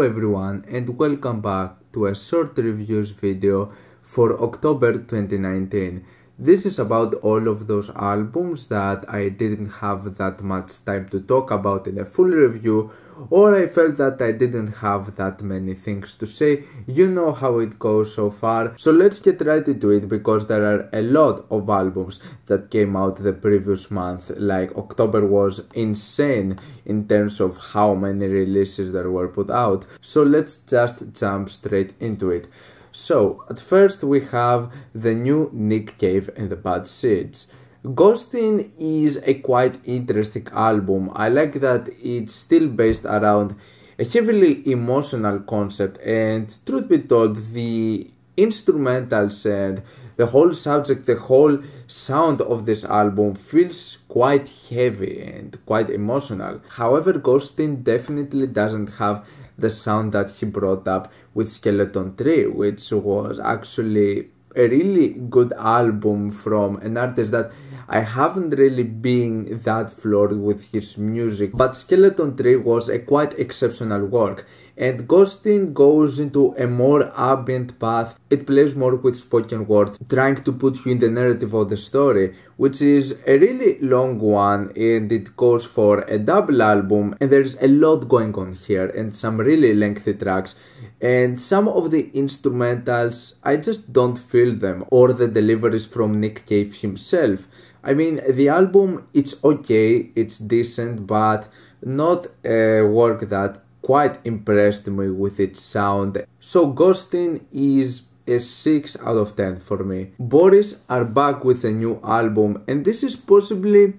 Hello everyone and welcome back to a short reviews video for October 2019. This is about all of those albums that I didn't have that much time to talk about in a full review, or I felt that I didn't have that many things to say. You know how it goes so far. So let's get right into it, because there are a lot of albums that came out the previous month. Like October was insane in terms of how many releases there were put out. So let's just jump straight into it. So, at first we have the new Nick Cave and the Bad Seeds. Ghosting is a quite interesting album. I like that it's still based around a heavily emotional concept, and truth be told, the instrumentals and the whole subject, the whole sound of this album feels quite heavy and quite emotional. However, Ghosting definitely doesn't have the sound that he brought up with Skeleton Tree, which was actually a really good album from an artist that I haven't really been that floored with his music, but Skeleton Tree was a quite exceptional work. And Ghosting goes into a more ambient path. It plays more with spoken word, trying to put you in the narrative of the story, which is a really long one, and it goes for a double album, and there's a lot going on here and some really lengthy tracks. And some of the instrumentals, I just don't feel them, or the deliveries from Nick Cave himself. I mean, the album, it's okay, it's decent, but not a work that quite impressed me with its sound. So Ghosting is a 6 out of 10 for me. Boris are back with a new album, and this is possibly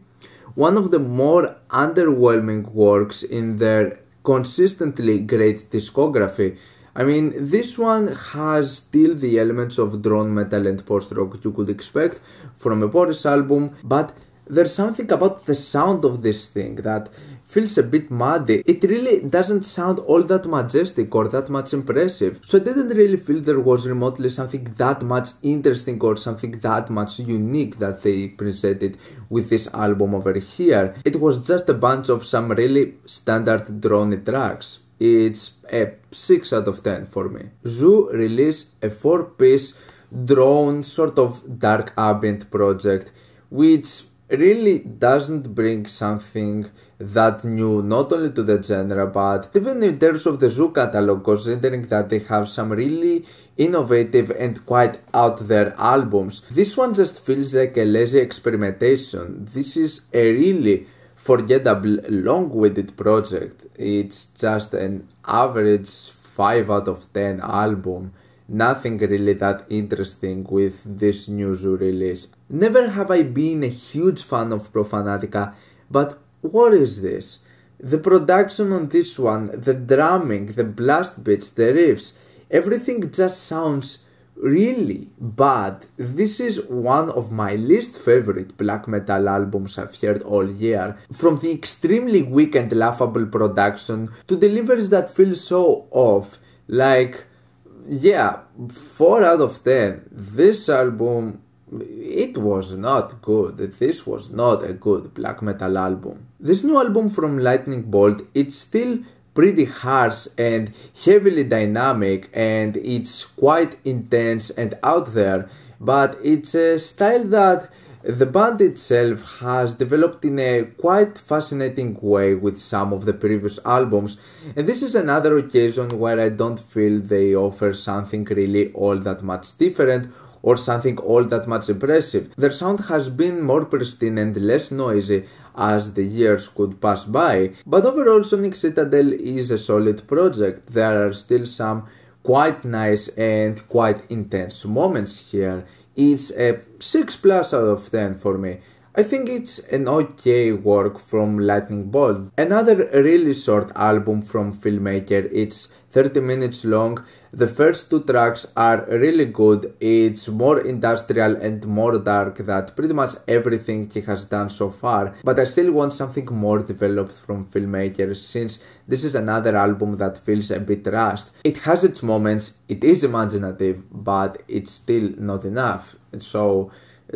one of the more underwhelming works in their consistently great discography. I mean, this one has still the elements of drone metal and post-rock you could expect from a Boris album, but there's something about the sound of this thing that feels a bit muddy. It really doesn't sound all that majestic or that much impressive. So I didn't really feel there was remotely something that much interesting or something that much unique that they presented with this album over here. It was just a bunch of some really standard droney tracks. It's a 6 out of 10 for me. Zoo released a 4-piece drone sort of dark ambient project, which really doesn't bring something that new, not only to the genre, but even in terms of the Zoo catalog, considering that they have some really innovative and quite out there albums. This one just feels like a lazy experimentation. This is a really forgettable, long-winded project. It's just an average 5 out of 10 album. Nothing really that interesting with this new Zoo release. Never have I been a huge fan of Profanatica, but what is this? The production on this one, the drumming, the blast beats, the riffs, everything just sounds really bad. This is one of my least favorite black metal albums I've heard all year. From the extremely weak and laughable production to deliveries that feel so off. Like, yeah, 4 out of 10. This album, it was not good. This was not a good black metal album. This new album from Lightning Bolt, it's still pretty harsh and heavily dynamic, and it's quite intense and out there, but it's a style that the band itself has developed in a quite fascinating way with some of the previous albums, and this is another occasion where I don't feel they offer something really all that much different or something all that much impressive. Their sound has been more pristine and less noisy as the years could pass by, but overall Sonic Citadel is a solid project. There are still some quite nice and quite intense moments here. It's a 6+ out of 10 for me. I think it's an okay work from Lightning Bolt. Another really short album from Filmmaker. It's 30 minutes long. The first 2 tracks are really good. It's more industrial and more dark than pretty much everything he has done so far, but I still want something more developed from Filmmaker, since this is another album that feels a bit rushed. It has its moments, it is imaginative, but it's still not enough. So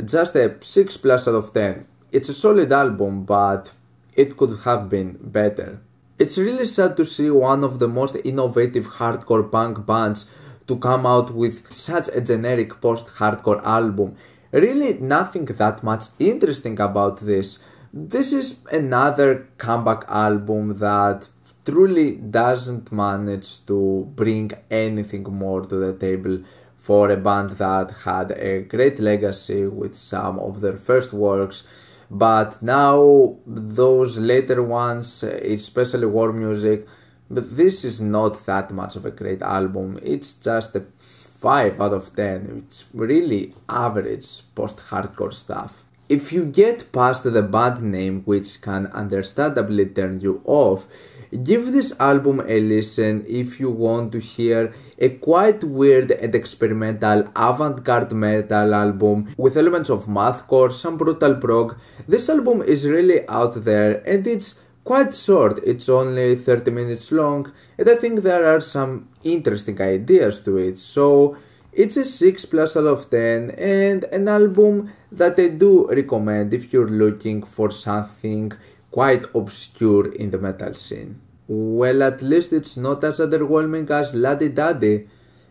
just a 6+ out of 10. It's a solid album, but it could have been better. It's really sad to see one of the most innovative hardcore punk bands to come out with such a generic post-hardcore album. Really nothing that much interesting about this. This is another comeback album that truly doesn't manage to bring anything more to the table for a band that had a great legacy with some of their first works, but now those later ones, especially War Music, but this is not that much of a great album. It's just a 5 out of 10. It's really average post-hardcore stuff. If you get past the band name, which can understandably turn you off, give this album a listen if you want to hear a quite weird and experimental avant-garde metal album with elements of mathcore, some brutal prog. This album is really out there and it's quite short. It's only 30 minutes long and I think there are some interesting ideas to it. So it's a 6+ out of 10 and an album that I do recommend if you're looking for something quite obscure in the metal scene. Well, at least it's not as underwhelming as Laddy Daddy,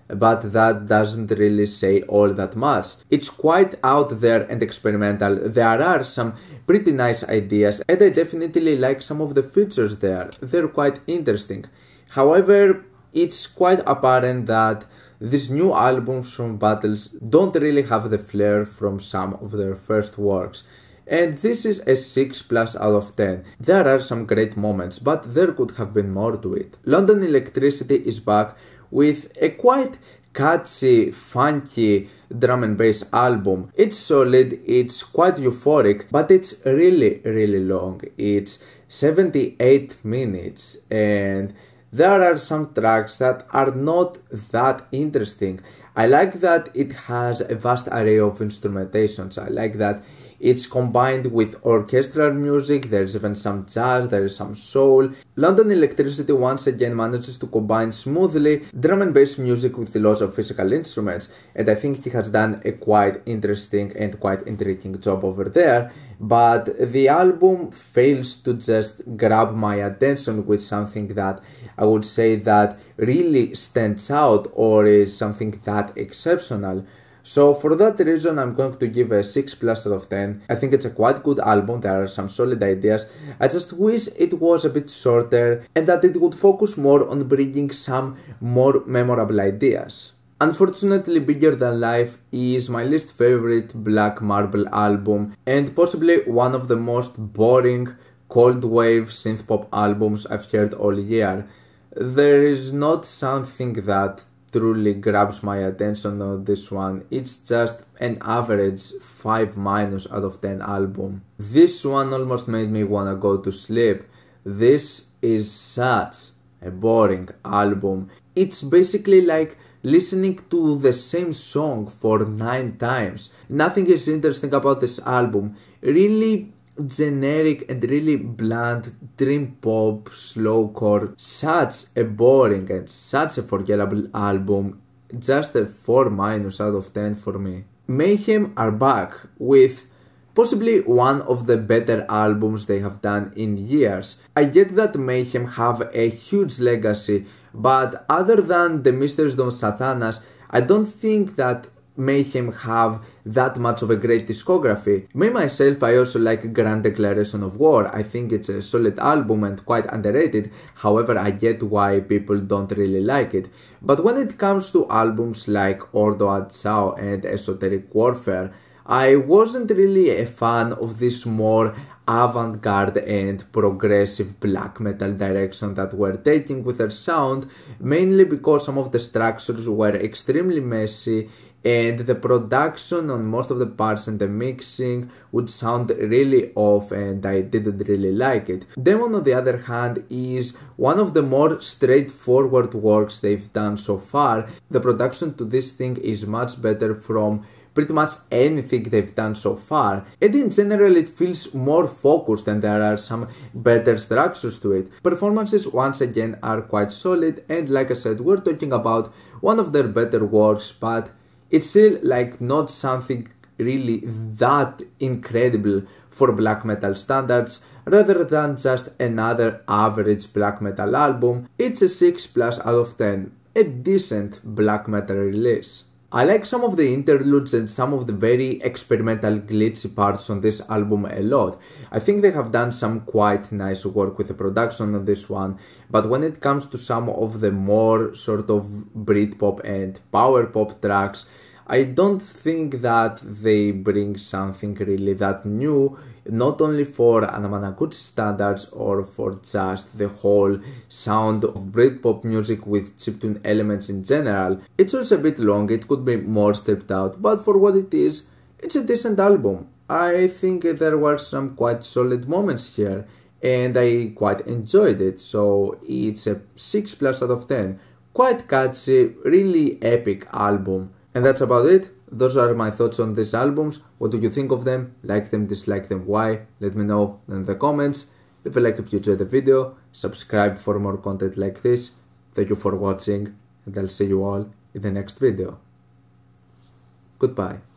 but that doesn't really say all that much. It's quite out there and experimental. There are some pretty nice ideas and I definitely like some of the features there. They're quite interesting. However, it's quite apparent that these new albums from Battles don't really have the flair from some of their first works. And this is a 6+ out of 10. There are some great moments, but there could have been more to it. London Electricity is back with a quite catchy, funky drum and bass album. It's solid, it's quite euphoric, but it's really long. It's 78 minutes and there are some tracks that are not that interesting. I like that it has a vast array of instrumentations. I like that it's combined with orchestral music, there's even some jazz, there is some soul. London Electricity once again manages to combine smoothly drum and bass music with lots of physical instruments, and I think he has done a quite interesting and quite intriguing job over there. But the album fails to just grab my attention with something that I would say that really stands out or is something that exceptional. So for that reason I'm going to give a 6+ out of 10. I think it's a quite good album, there are some solid ideas. I just wish it was a bit shorter and that it would focus more on bringing some more memorable ideas. Unfortunately, Bigger Than Life is my least favorite Black Marble album and possibly one of the most boring cold wave synth pop albums I've heard all year. There is not something that truly grabs my attention on this one. It's just an average 5- out of 10 album. This one almost made me wanna go to sleep. This is such a boring album. It's basically like listening to the same song for 9 times. Nothing is interesting about this album. Really generic and really bland dream pop slowcore. Such a boring and such a forgettable album. Just a 4- out of 10 for me. Mayhem are back with possibly one of the better albums they have done in years. I get that Mayhem have a huge legacy, but other than the Mysteries Don Satanas, I don't think that Mayhem have that much of a great discography. Me myself, I also like Grand Declaration of War. I think it's a solid album and quite underrated. However, I get why people don't really like it. But when it comes to albums like Ordo ad Sao and Esoteric Warfare, I wasn't really a fan of this more avant-garde and progressive black metal direction that we're taking with their sound, mainly because some of the structures were extremely messy and the production on most of the parts and the mixing would sound really off and I didn't really like it. Demon on the other hand is one of the more straightforward works they've done so far. The production to this thing is much better from pretty much anything they've done so far, and in general it feels more focused and there are some better structures to it. Performances once again are quite solid and like I said, we're talking about one of their better works, but it's still like not something really that incredible for black metal standards. Rather than just another average black metal album, it's a 6+ out of 10, a decent black metal release. I like some of the interludes and some of the very experimental glitchy parts on this album a lot. I think they have done some quite nice work with the production on this one, but when it comes to some of the more sort of Britpop and power pop tracks, I don't think that they bring something really that new, not only for Anamanaguchi standards or for just the whole sound of Britpop music with chiptune elements in general. It's also a bit long, it could be more stripped out, but for what it is, it's a decent album. I think there were some quite solid moments here, and I quite enjoyed it, so it's a 6+ out of 10. Quite catchy, really epic album. And that's about it. Those are my thoughts on these albums. What do you think of them? Like them, dislike them, why? Let me know in the comments. Leave a like if you enjoyed the video. Subscribe for more content like this. Thank you for watching, and I'll see you all in the next video. Goodbye.